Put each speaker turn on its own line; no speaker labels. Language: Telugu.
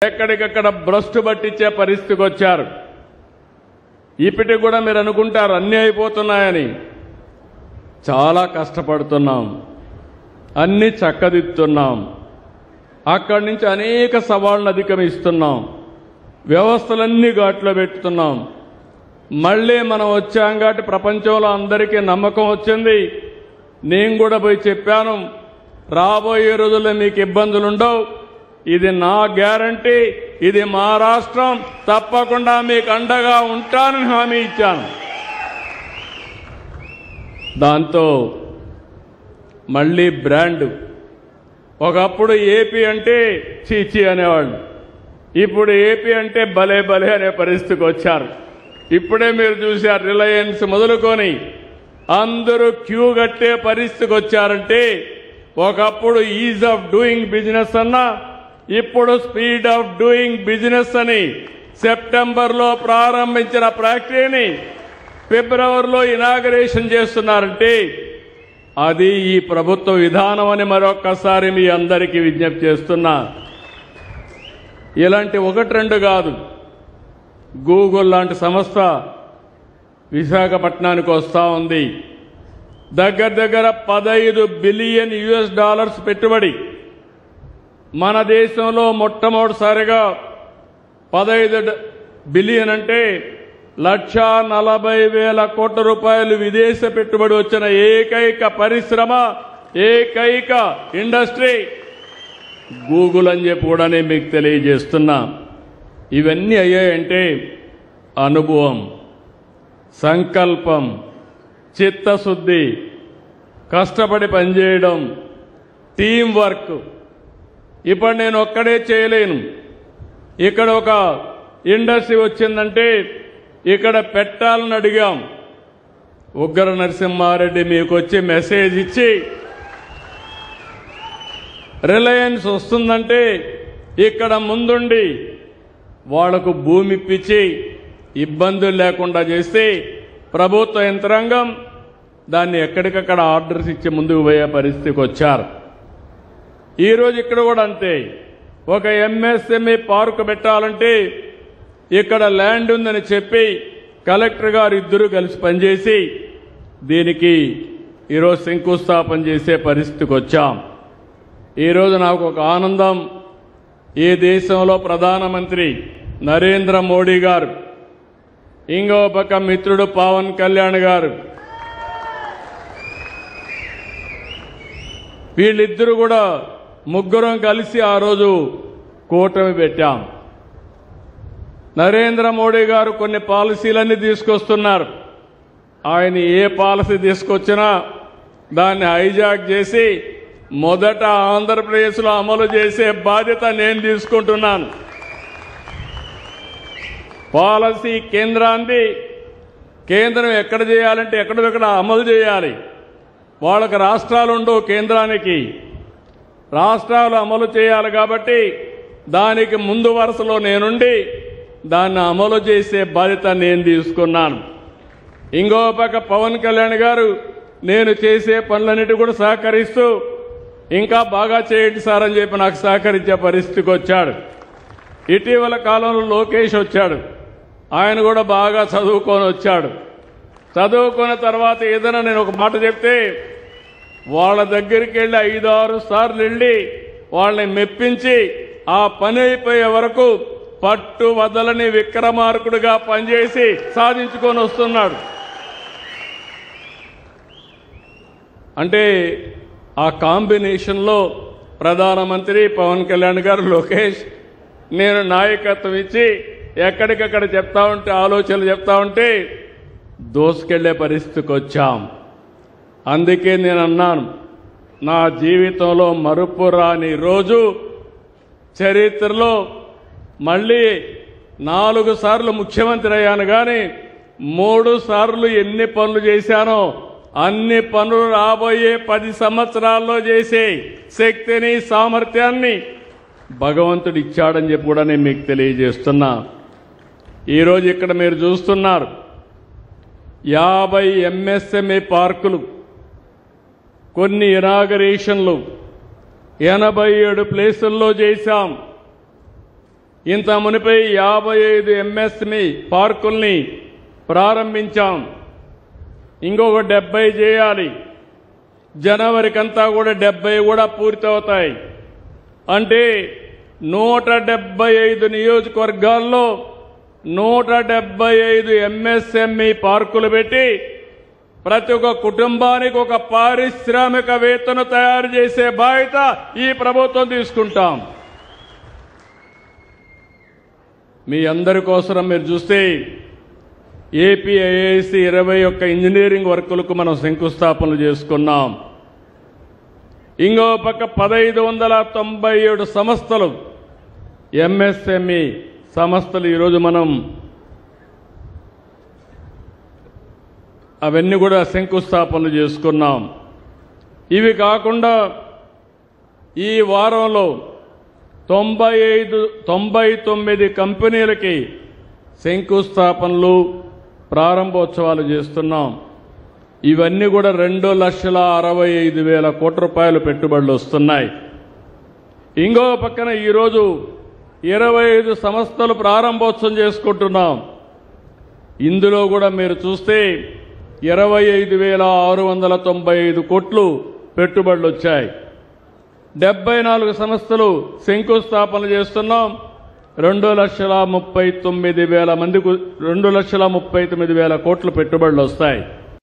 ఎక్కడికక్కడ భ్రష్టు పట్టించే పరిస్థితికి వచ్చారు. ఇప్పటికి కూడా మీరు అనుకుంటారు అన్నీ అయిపోతున్నాయని. చాలా కష్టపడుతున్నాం, అన్నీ చక్కదిద్దుతున్నాం, అక్కడి నుంచి అనేక సవాళ్లను అధిగమిస్తున్నాం, వ్యవస్థలన్నీ ఘాట్లో పెట్టుతున్నాం. మళ్ళీ మనం వచ్చాం కాబట్టి ప్రపంచంలో అందరికీ నమ్మకం వచ్చింది. నేను కూడా పోయి చెప్పాను, రాబోయే రోజుల్లో మీకు ఇబ్బందులు ఉండవు, ఇది నా గ్యారంటీ, ఇది మా రాష్ట్రం, తప్పకుండా మీకు అండగా ఉంటానని హామీ ఇచ్చాను. దాంతో మళ్ళీ బ్రాండ్. ఒకప్పుడు ఏపీ అంటే చీచీ అనేవాళ్ళు, ఇప్పుడు ఏపీ అంటే భలే భలే అనే పరిస్థితికి వచ్చారు. ఇప్పుడే మీరు చూశారు, రిలయన్స్ మొదలుకొని అందరూ క్యూ కట్టే పరిస్థితికి వచ్చారంటే ఒకప్పుడు ఈజ్ ఆఫ్ డూయింగ్ బిజినెస్ అన్నా ఇప్పుడు స్పీడ్ ఆఫ్ డూయింగ్ బిజినెస్ అని సెప్టెంబర్లో ప్రారంభించిన ఫ్యాక్టరీని ఫిబ్రవరిలో ఇనాగరేషన్ చేస్తున్నారంటే అది ఈ ప్రభుత్వ విధానం అని మరొక్కసారి మీ అందరికీ విజ్ఞప్తి చేస్తున్నా. ఇలాంటి ఒకటి రెండు కాదు, గూగుల్ లాంటి సంస్థ విశాఖపట్నానికి వస్తూ ఉంది. దగ్గర దగ్గర $15 బిలియన్ పెట్టుబడి. మన దేశంలో మొట్టమొదటిసారిగా 15 బిలియన్ అంటే 1,40,000 కోట్ల రూపాయలు విదేశ పెట్టుబడి వచ్చిన ఏకైక పరిశ్రమ, ఏకైక ఇండస్ట్రీ గూగుల్ అని చెప్పి కూడా నేను మీకు తెలియజేస్తున్నా. ఇవన్నీ అయ్యాయంటే అనుభవం, సంకల్పం, చిత్తశుద్ధి, కష్టపడి పనిచేయడం, టీం వర్క్. ఇప్పుడు నేను ఒక్కడే చేయలేను. ఇక్కడ ఒక ఇండస్ట్రీ వచ్చిందంటే ఇక్కడ పెట్టాలని అడిగాం. ఉగ్ర నరసింహారెడ్డి మీకు వచ్చి మెసేజ్ ఇచ్చి రిలయన్స్ వస్తుందంటే ఇక్కడ ముందుండి వాళ్లకు భూమి ఇప్పించి ఇబ్బందులు లేకుండా చేస్తే ప్రభుత్వ యంత్రాంగం దాన్ని ఎక్కడికక్కడ ఆర్డర్స్ ఇచ్చి ముందుకు పోయే పరిస్థితికి వచ్చారు. ఈరోజు ఇక్కడ కూడా అంతే. ఒక ఎంఎస్ఎంఈ పార్క్ పెట్టాలంటే ఇక్కడ ల్యాండ్ ఉందని చెప్పి కలెక్టర్ గారు ఇద్దరు కలిసి పనిచేసి దీనికి ఈరోజు శంకుస్థాపన చేసే పరిస్థితికి వచ్చాం. ఈరోజు నాకు ఒక ఆనందం, ఈ దేశంలో ప్రధానమంత్రి నరేంద్ర మోడీ గారు, ఇంకో పక్క మిత్రుడు పవన్ కళ్యాణ్ గారు, వీళ్ళిద్దరూ కూడా ముగ్గురం కలిసి ఆ రోజు కూటమి పెట్టాం. నరేంద్ర మోడీ గారు కొన్ని పాలసీలన్నీ తీసుకొస్తున్నారు. ఆయన ఏ పాలసీ తీసుకొచ్చినా దాన్ని హైజాక్ చేసి మొదట ఆంధ్రప్రదేశ్లో అమలు చేసే బాధ్యత నేను తీసుకుంటున్నాను. పాలసీ కేంద్రాన్ని, కేంద్రం ఎక్కడ చేయాలంటే ఎక్కడెక్కడ అమలు చేయాలి. వాళ్ళకి రాష్ట్రాలు ఉండవు, కేంద్రానికి రాష్ట్రాలు అమలు చేయాలి. కాబట్టి దానికి ముందు వరుసలో నేనుండి దాన్ని అమలు చేసే బాధ్యత నేను తీసుకున్నాను. ఇంకో పక్క పవన్ కళ్యాణ్ గారు నేను చేసే పనులన్నిటి కూడా సహకరిస్తూ ఇంకా బాగా చేయండి సార్ అని చెప్పి నాకు సహకరించే పరిస్థితికి వచ్చాడు. ఇటీవల కాలంలో లోకేష్ వచ్చాడు, ఆయన కూడా బాగా చదువుకొని వచ్చాడు. చదువుకున్న తర్వాత ఏదైనా నేను ఒక మాట చెప్తే వాళ్ళ దగ్గరికి వెళ్ళి 5-6 సార్లు వెళ్ళి వాళ్ళని మెప్పించి ఆ పని అయిపోయే వరకు పట్టు వదలని విక్రమార్కుడిగా పనిచేసి సాధించుకొని వస్తున్నాడు. అంటే ఆ కాంబినేషన్లో ప్రధానమంత్రి పవన్ కళ్యాణ్ గారు, లోకేష్, నేను నాయకత్వం ఇచ్చి ఎక్కడికక్కడ చెప్తా ఉంటే, ఆలోచనలు చెప్తా ఉంటే దోసుకెళ్లే పరిస్థితికి వచ్చాం. అందుకే నేను అన్నాను, నా జీవితంలో మరుపురాని రోజు చరిత్రలో మళ్ళీ 4 సార్లు ముఖ్యమంత్రి అయ్యాను, కానీ 3 సార్లు ఎన్ని పనులు చేశానో అన్ని పనులు రాబోయే 10 సంవత్సరాల్లో చేసే శక్తిని, సామర్థ్యాన్ని భగవంతుడు ఇచ్చాడని చెప్పి కూడా నేను మీకు తెలియజేస్తున్నా. ఈరోజు ఇక్కడ మీరు చూస్తున్నారు 50 ఎంఎస్ఎంఈ పార్కులు, కొన్ని ఇనాగరేషన్లు, 87 ప్లేసుల్లో చేశాం. ఇంత మునిపై 55 ఎంఎస్ఎంఈ పార్కుల్ని ప్రారంభించాం. ఇంకొక 70 చేయాలి. జనవరికంతా కూడా 70 కూడా పూర్తవుతాయి. అంటే 175 నియోజకవర్గాల్లో 175 ఎంఎస్ఎంఈ పార్కులు పెట్టి ప్రతి ఒక్క కుటుంబానికి ఒక పారిశ్రామికవేత్తను తయారు చేసే బాధ్యత ఈ ప్రభుత్వం తీసుకుంటాం. మీ అందరి కోసం మీరు చూస్తే ఏపీఐఐసి 21 ఇంజనీరింగ్ వర్కులకు మనం శంకుస్థాపనలు చేసుకున్నాం. ఇంకో పక్క 1597 సంస్థలు ఎంఎస్ఎంఈ సంస్థలు ఈరోజు మనం అవన్నీ కూడా శంకుస్థాపనలు చేసుకున్నాం. ఇవి కాకుండా ఈ వారంలో 99 కంపెనీలకి శంకుస్థాపనలు ప్రారంభోత్సవాలు చేస్తున్నాం. ఇవన్నీ కూడా 2,65,000 కోట్ల రూపాయలు పెట్టుబడులు వస్తున్నాయి. ఇంకో పక్కన ఈరోజు 25 సంస్థలు ప్రారంభోత్సవం చేసుకుంటున్నాం. ఇందులో కూడా మీరు చూస్తే 25,695 కోట్లు పెట్టుబడులు వచ్చాయి. 74 సంస్థలు శంకుస్థాపనలు చేస్తున్నాం. 2,39,000 మందికి 2,39,000 కోట్లు పెట్టుబడులు వస్తాయి.